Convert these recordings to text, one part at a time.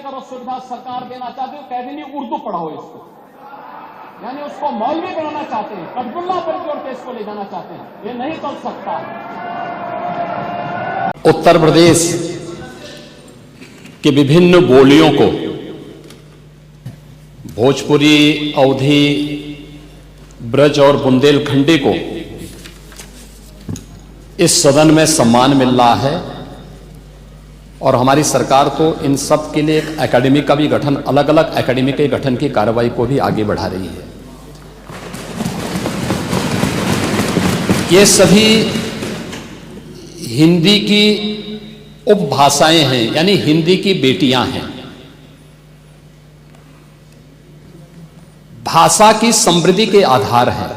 अगर सुविधा सरकार देना चाहती है, कह देनी उर्दू पढ़ाओ इसको, यानी उसको मौलवी बनाना चाहते हैं, कटबुल्ला पर जोड़ के इसको ले जाना चाहते हैं। ये नहीं चल सकता। उत्तर प्रदेश की विभिन्न बोलियों को, भोजपुरी, अवधी, ब्रज और बुंदेलखंडी को इस सदन में सम्मान मिल रहा है और हमारी सरकार तो इन सब के लिए एक एकेडमी का भी गठन, अलग अलग एकेडमी के गठन की कार्रवाई को भी आगे बढ़ा रही है। ये सभी हिंदी की उपभाषाएं हैं, यानी हिंदी की बेटियां हैं। भाषा की समृद्धि के आधार हैं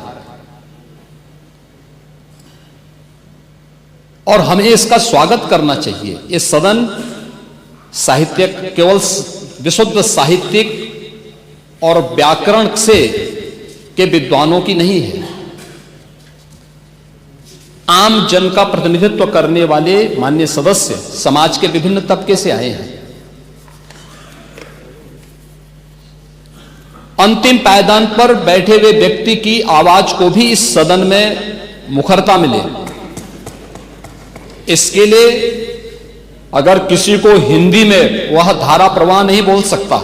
और हमें इसका स्वागत करना चाहिए। ये सदन साहित्यिक, केवल विशुद्ध साहित्यिक और व्याकरण से के विद्वानों की नहीं है, आम जन का प्रतिनिधित्व करने वाले माननीय सदस्य समाज के विभिन्न तबके से आए हैं। अंतिम पायदान पर बैठे हुए व्यक्ति की आवाज को भी इस सदन में मुखरता मिले, इसके लिए अगर किसी को हिंदी में वह धारा प्रवाह नहीं बोल सकता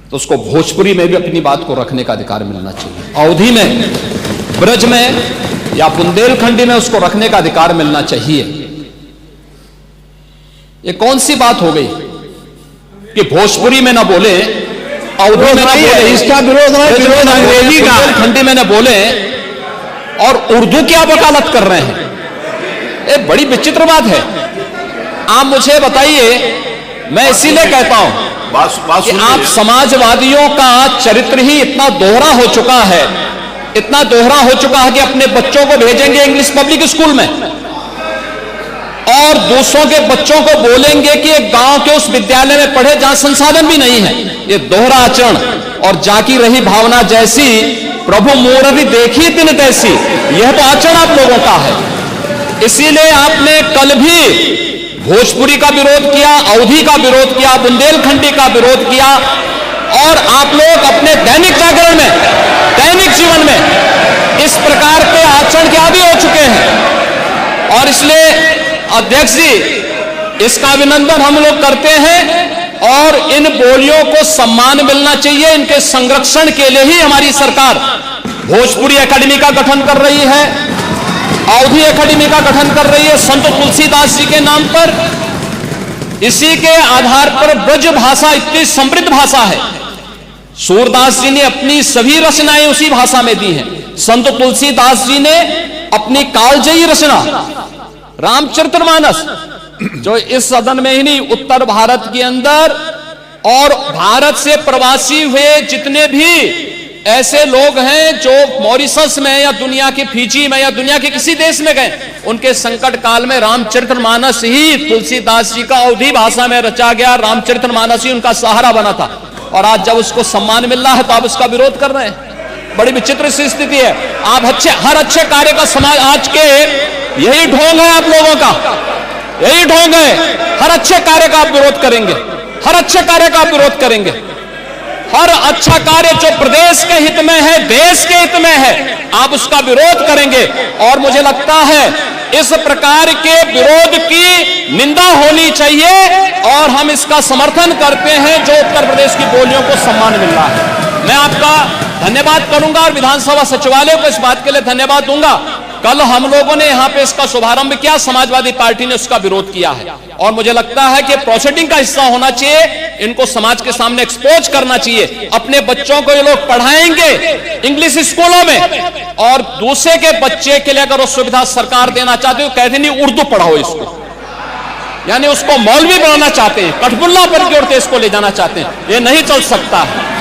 तो उसको भोजपुरी में भी अपनी बात को रखने का अधिकार मिलना चाहिए, अवधी में, ब्रज में या बुंदेलखंडी में उसको रखने का अधिकार मिलना चाहिए। ये कौन सी बात हो गई कि भोजपुरी में ना बोले, अवधी में ना बोले, इसका विरोध अंग्रेजी का, बुंदेलखंडी में ना बोले और उर्दू की आप वकालत कर रहे हैं। ये बड़ी विचित्र बात है। आप मुझे बताइए, मैं इसीलिए कहता हूं कि आप समाजवादियों का चरित्र ही इतना दोहरा हो चुका है, इतना दोहरा हो चुका है कि अपने बच्चों को भेजेंगे इंग्लिश पब्लिक स्कूल में और दूसरों के बच्चों को बोलेंगे कि एक गांव के उस विद्यालय में पढ़े जहां संसाधन भी नहीं है। ये दोहरा आचरण और जाकी रही भावना जैसी प्रभु मूर्ति देखी तिन तैसी, यह तो आचरण आप लोगों का है। इसीलिए आपने कल भी भोजपुरी का विरोध किया, अवधी का विरोध किया, बुंदेलखंडी का विरोध किया और आप लोग अपने दैनिक जागरण में, दैनिक जीवन में इस प्रकार के आचरण के आदी हो चुके हैं। और इसलिए अध्यक्ष जी, इसका अभिनंदन हम लोग करते हैं और इन बोलियों को सम्मान मिलना चाहिए। इनके संरक्षण के लिए ही हमारी सरकार भोजपुरी एकेडमी का गठन कर रही है, अवधी एकेडमी का गठन कर रही है संत तुलसीदास जी के नाम पर। इसी के आधार पर ब्रज भाषा इतनी समृद्ध भाषा है। सूरदास जी ने अपनी सभी रचनाएं उसी भाषा में दी हैं। संत तुलसीदास जी ने अपनी कालजयी रचना रामचरितमानस, जो इस सदन में ही नहीं, उत्तर भारत के अंदर और भारत से प्रवासी हुए जितने भी ऐसे लोग हैं जो मॉरिशस में या दुनिया के फिजी में या दुनिया के किसी देश में गए, उनके संकट काल में रामचरितमानस ही तुलसीदास जी का अवधी भाषा में रचा गया रामचरितमानस ही उनका सहारा बना था। और आज जब उसको सम्मान मिल रहा है तो आप उसका विरोध कर रहे हैं। बड़ी विचित्र सी स्थिति है। आप हर अच्छे कार्य का समाज, आज के यही ढोंग है आप लोगों का, यही ढोंग है। हर अच्छे कार्य का आप विरोध करेंगे, हर अच्छे कार्य का आप विरोध करेंगे। हर अच्छा कार्य जो प्रदेश के हित में है, देश के हित में है, आप उसका विरोध करेंगे। और मुझे लगता है इस प्रकार के विरोध की निंदा होनी चाहिए और हम इसका समर्थन करते हैं जो उत्तर प्रदेश की बोलियों को सम्मान मिल रहा है। मैं आपका धन्यवाद करूंगा और विधानसभा सचिवालय को इस बात के लिए धन्यवाद दूंगा। कल हम लोगों ने यहां पे इसका शुभारंभ किया, समाजवादी पार्टी ने उसका विरोध किया है और मुझे लगता है कि प्रोसीडिंग का हिस्सा होना चाहिए। इनको समाज के सामने एक्सपोज करना चाहिए। अपने बच्चों को ये लोग पढ़ाएंगे इंग्लिश स्कूलों में और दूसरे के बच्चे के लिए अगर वो सुविधा सरकार देना चाहते हो, कहते नहीं उर्दू पढ़ाओ इसको, यानी उसको मौलवी बनाना चाहते हैं, कटबुल्ला पर जोड़ के इसको ले जाना चाहते हैं। ये नहीं चल सकता है।